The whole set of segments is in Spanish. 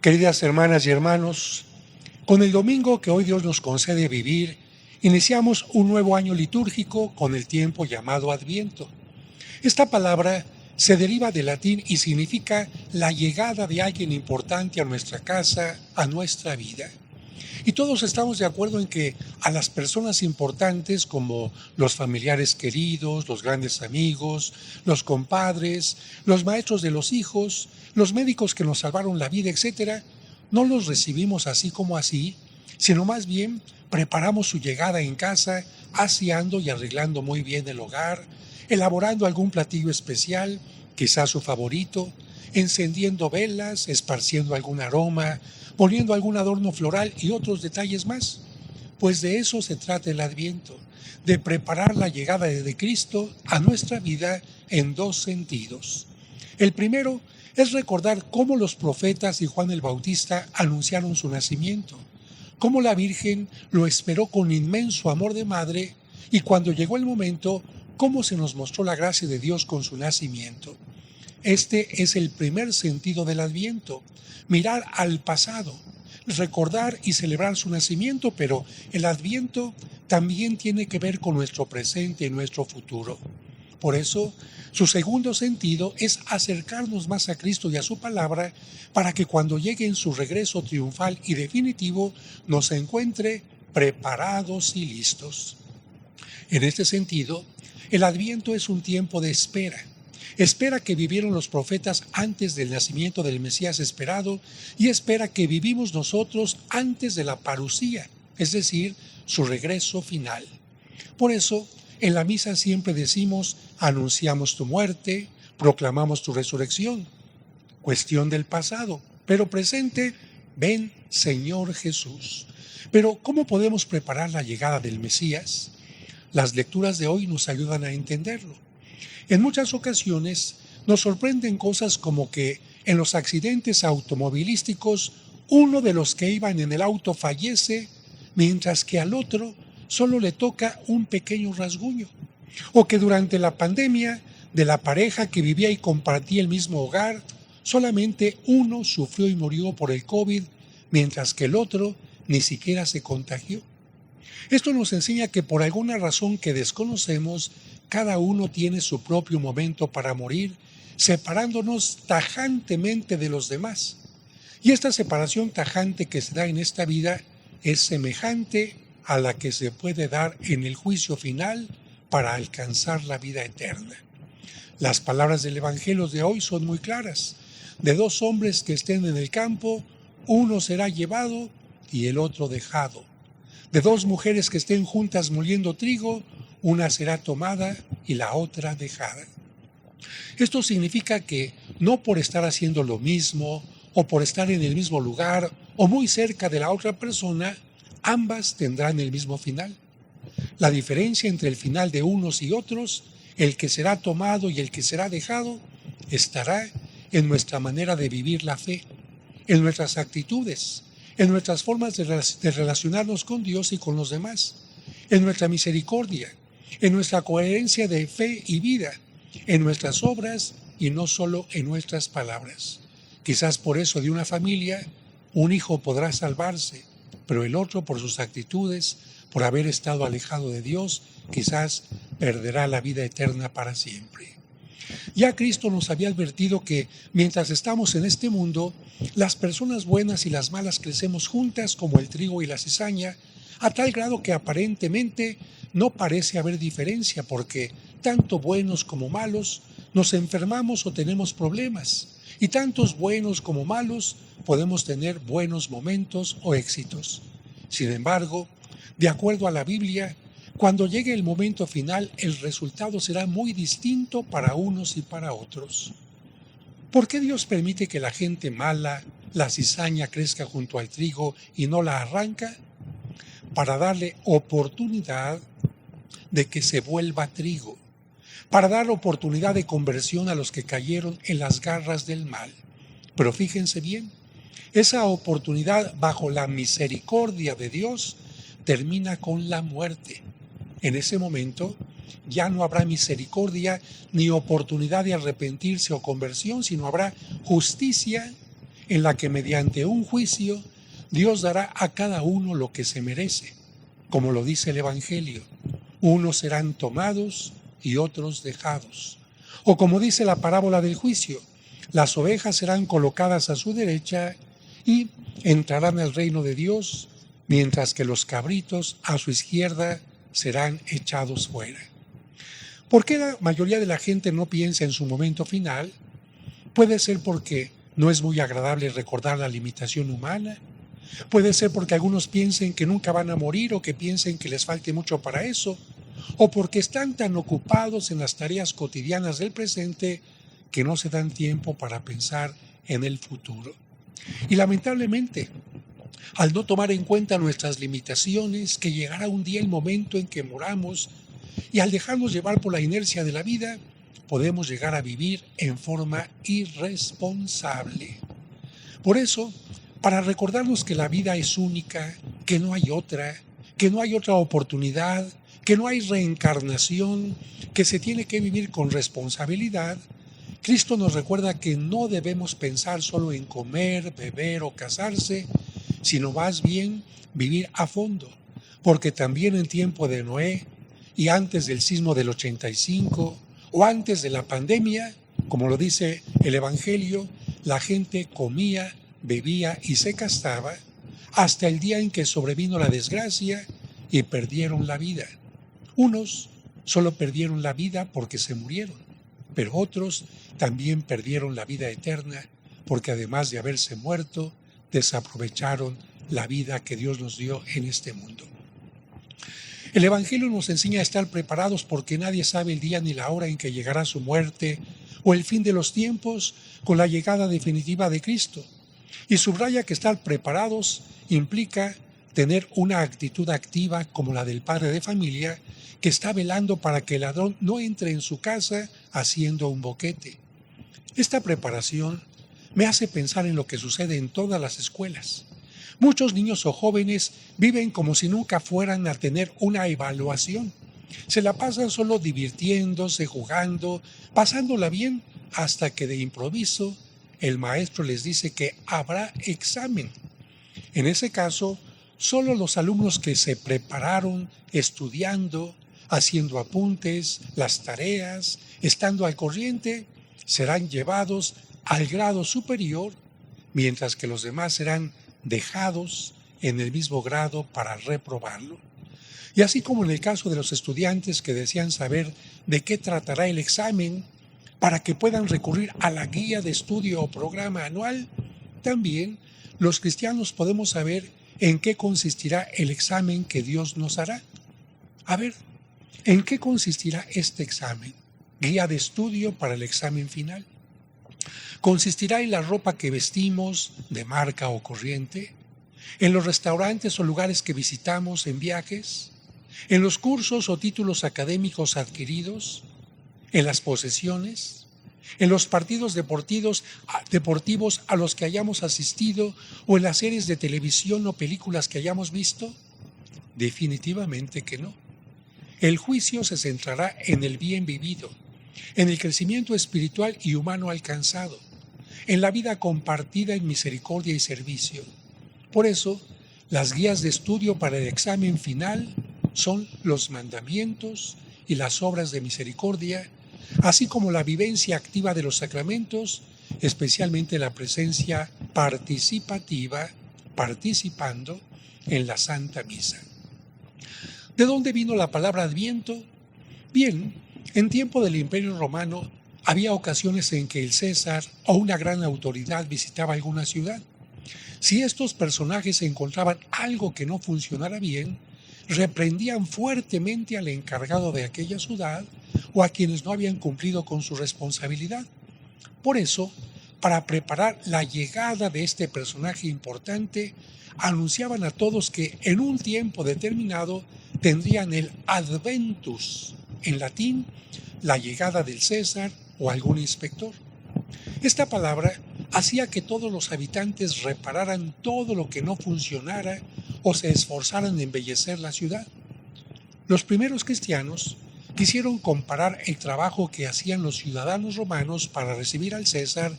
Queridas hermanas y hermanos, con el domingo que hoy Dios nos concede vivir, iniciamos un nuevo año litúrgico con el tiempo llamado Adviento. Esta palabra se deriva del latín y significa la llegada de alguien importante a nuestra casa, a nuestra vida. Y todos estamos de acuerdo en que a las personas importantes como los familiares queridos, los grandes amigos, los compadres, los maestros de los hijos, los médicos que nos salvaron la vida, etcétera, no los recibimos así como así, sino más bien preparamos su llegada en casa, aseando y arreglando muy bien el hogar, elaborando algún platillo especial, quizás su favorito, encendiendo velas, esparciendo algún aroma, poniendo algún adorno floral y otros detalles más. Pues de eso se trata el Adviento, de preparar la llegada de Cristo a nuestra vida en dos sentidos. El primero es recordar cómo los profetas y Juan el Bautista anunciaron su nacimiento, cómo la Virgen lo esperó con inmenso amor de madre y cuando llegó el momento, cómo se nos mostró la gracia de Dios con su nacimiento. Este es el primer sentido del Adviento, mirar al pasado, recordar y celebrar su nacimiento, pero el Adviento también tiene que ver con nuestro presente y nuestro futuro. Por eso, su segundo sentido es acercarnos más a Cristo y a su palabra para que cuando llegue en su regreso triunfal y definitivo nos encuentre preparados y listos. En este sentido, el Adviento es un tiempo de espera. Espera que vivieron los profetas antes del nacimiento del Mesías esperado y espera que vivimos nosotros antes de la parusía, es decir, su regreso final. Por eso, en la misa siempre decimos, anunciamos tu muerte, proclamamos tu resurrección. Cuestión del pasado, pero presente, ven Señor Jesús. Pero, ¿cómo podemos preparar la llegada del Mesías? Las lecturas de hoy nos ayudan a entenderlo. En muchas ocasiones nos sorprenden cosas como que en los accidentes automovilísticos uno de los que iban en el auto fallece, mientras que al otro solo le toca un pequeño rasguño. O que durante la pandemia de la pareja que vivía y compartía el mismo hogar, solamente uno sufrió y murió por el COVID, mientras que el otro ni siquiera se contagió. Esto nos enseña que por alguna razón que desconocemos, cada uno tiene su propio momento para morir, separándonos tajantemente de los demás. Y esta separación tajante que se da en esta vida es semejante a la que se puede dar en el juicio final para alcanzar la vida eterna. Las palabras del Evangelio de hoy son muy claras. De dos hombres que estén en el campo, uno será llevado y el otro dejado. De dos mujeres que estén juntas moliendo trigo, una será tomada y la otra dejada. Esto significa que no por estar haciendo lo mismo o por estar en el mismo lugar o muy cerca de la otra persona, ambas tendrán el mismo final. La diferencia entre el final de unos y otros, el que será tomado y el que será dejado, estará en nuestra manera de vivir la fe, en nuestras actitudes, en nuestras formas de relacionarnos con Dios y con los demás, en nuestra misericordia, en nuestra coherencia de fe y vida, en nuestras obras y no solo en nuestras palabras. Quizás por eso de una familia, un hijo podrá salvarse, pero el otro por sus actitudes, por haber estado alejado de Dios, quizás perderá la vida eterna para siempre. Ya Cristo nos había advertido que mientras estamos en este mundo, las personas buenas y las malas crecemos juntas como el trigo y la cizaña, a tal grado que aparentemente no parece haber diferencia porque tanto buenos como malos nos enfermamos o tenemos problemas y tantos buenos como malos podemos tener buenos momentos o éxitos. Sin embargo, de acuerdo a la Biblia, cuando llegue el momento final, el resultado será muy distinto para unos y para otros. ¿Por qué Dios permite que la gente mala, la cizaña, crezca junto al trigo y no la arranca? Para darle oportunidad de que se vuelva trigo, para dar oportunidad de conversión a los que cayeron en las garras del mal. Pero fíjense bien, esa oportunidad bajo la misericordia de Dios termina con la muerte. En ese momento ya no habrá misericordia ni oportunidad de arrepentirse o conversión, sino habrá justicia en la que mediante un juicio Dios dará a cada uno lo que se merece, como lo dice el Evangelio. Unos serán tomados y otros dejados. O como dice la parábola del juicio, las ovejas serán colocadas a su derecha y entrarán al reino de Dios, mientras que los cabritos a su izquierda serán echados fuera. ¿Por qué la mayoría de la gente no piensa en su momento final? Puede ser porque no es muy agradable recordar la limitación humana. Puede ser porque algunos piensen que nunca van a morir o que piensen que les falte mucho para eso. O porque están tan ocupados en las tareas cotidianas del presente que no se dan tiempo para pensar en el futuro. Y lamentablemente, al no tomar en cuenta nuestras limitaciones, que llegará un día el momento en que moramos, y al dejarnos llevar por la inercia de la vida, podemos llegar a vivir en forma irresponsable. Por eso, para recordarnos que la vida es única, que no hay otra oportunidad, que no hay reencarnación, que se tiene que vivir con responsabilidad, Cristo nos recuerda que no debemos pensar solo en comer, beber o casarse, sino más bien vivir a fondo, porque también en tiempo de Noé y antes del sismo del 85 o antes de la pandemia, como lo dice el Evangelio, la gente comía, bebía y se casaba hasta el día en que sobrevino la desgracia y perdieron la vida. Unos solo perdieron la vida porque se murieron, pero otros también perdieron la vida eterna porque además de haberse muerto, desaprovecharon la vida que Dios nos dio en este mundo. El Evangelio nos enseña a estar preparados porque nadie sabe el día ni la hora en que llegará su muerte o el fin de los tiempos con la llegada definitiva de Cristo. Y subraya que estar preparados implica tener una actitud activa como la del padre de familia que está velando para que el ladrón no entre en su casa haciendo un boquete. Esta preparación me hace pensar en lo que sucede en todas las escuelas. Muchos niños o jóvenes viven como si nunca fueran a tener una evaluación. Se la pasan solo divirtiéndose, jugando, pasándola bien, hasta que de improviso el maestro les dice que habrá examen. En ese caso, solo los alumnos que se prepararon estudiando, haciendo apuntes, las tareas, estando al corriente, serán llevados al grado superior, mientras que los demás serán dejados en el mismo grado para reprobarlo. Y así como en el caso de los estudiantes que desean saber de qué tratará el examen para que puedan recurrir a la guía de estudio o programa anual, también los cristianos podemos saber en qué consistirá el examen que Dios nos hará. A ver, ¿en qué consistirá este examen? Guía de estudio para el examen final. ¿Consistirá en la ropa que vestimos de marca o corriente? ¿En los restaurantes o lugares que visitamos en viajes? ¿En los cursos o títulos académicos adquiridos? ¿En las posesiones? ¿En los partidos deportivos a los que hayamos asistido o en las series de televisión o películas que hayamos visto? Definitivamente que no. El juicio se centrará en el bien vivido, en el crecimiento espiritual y humano alcanzado, en la vida compartida en misericordia y servicio. Por eso, las guías de estudio para el examen final son los mandamientos y las obras de misericordia, así como la vivencia activa de los sacramentos, especialmente la presencia participativa, participando en la Santa Misa. ¿De dónde vino la palabra Adviento? Bien, en tiempo del Imperio Romano había ocasiones en que el César o una gran autoridad visitaba alguna ciudad. Si estos personajes encontraban algo que no funcionara bien, reprendían fuertemente al encargado de aquella ciudad o a quienes no habían cumplido con su responsabilidad. Por eso, para preparar la llegada de este personaje importante, anunciaban a todos que en un tiempo determinado tendrían el adventus, en latín, la llegada del César o algún inspector. Esta palabra hacía que todos los habitantes repararan todo lo que no funcionara o se esforzaran en embellecer la ciudad. Los primeros cristianos quisieron comparar el trabajo que hacían los ciudadanos romanos para recibir al César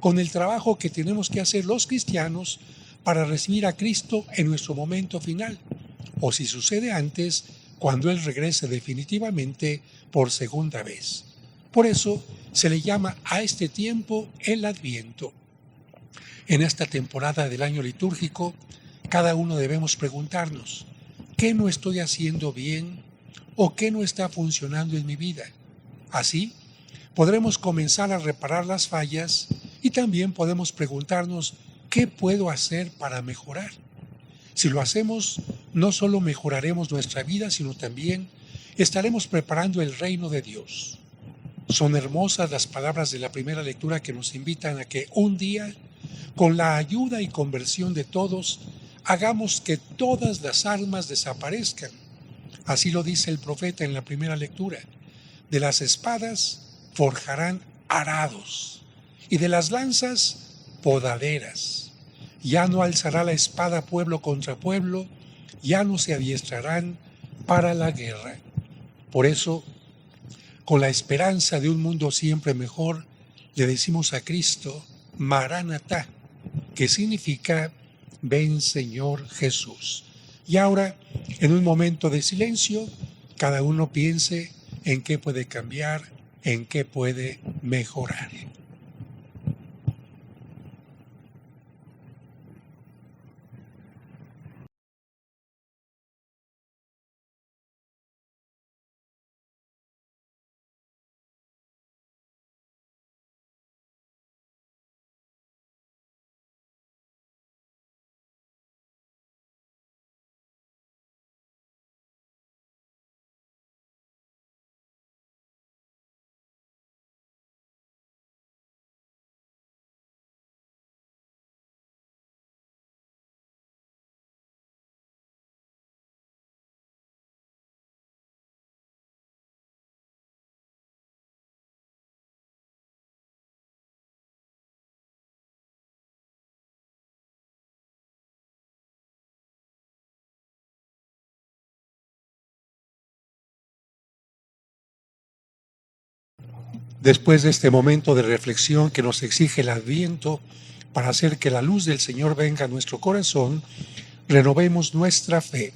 con el trabajo que tenemos que hacer los cristianos para recibir a Cristo en nuestro momento final, o si sucede antes, cuando Él regrese definitivamente por segunda vez. Por eso se le llama a este tiempo el Adviento. En esta temporada del año litúrgico, cada uno debemos preguntarnos, ¿qué no estoy haciendo bien o qué no está funcionando en mi vida? Así, podremos comenzar a reparar las fallas y también podemos preguntarnos, ¿qué puedo hacer para mejorar? Si lo hacemos, no solo mejoraremos nuestra vida, sino también estaremos preparando el reino de Dios. Son hermosas las palabras de la primera lectura que nos invitan a que un día, con la ayuda y conversión de todos, hagamos que todas las armas desaparezcan. Así lo dice el profeta en la primera lectura. De las espadas forjarán arados y de las lanzas podaderas. Ya no alzará la espada pueblo contra pueblo, ya no se adiestrarán para la guerra. Por eso, con la esperanza de un mundo siempre mejor, le decimos a Cristo, Maranatá, que significa, ven Señor Jesús. Y ahora, en un momento de silencio, cada uno piense en qué puede cambiar, en qué puede mejorar. Después de este momento de reflexión que nos exige el Adviento para hacer que la luz del Señor venga a nuestro corazón, renovemos nuestra fe.